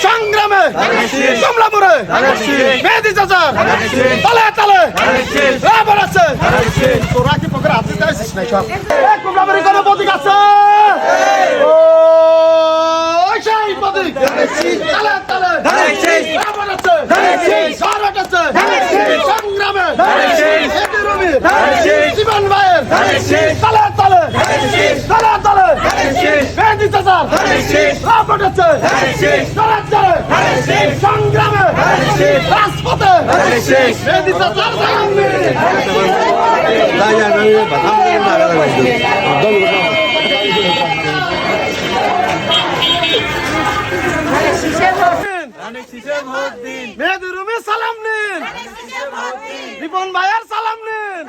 সংগ্রামে কমলাপুরে মেহেদি চাচার তালে তালে রাবণ আছে তোরা কি পকের হাতে যাইছিস না সব কমলাপুরে কোনো প্রতীক আছে ও সেই প্রতীক তালে তালে রাবণ আছে ভারত আছে সংগ্রামে জীবন ভাইয়ের তালে তালে তালে তালে মেহেদি চাচার রাবণ আছে সংগ্রামে রাজপথে মেহেদি চাচার সামনে মেহেদি রুমি সালাম নিন রিপন ভাইয়ের সালাম নিন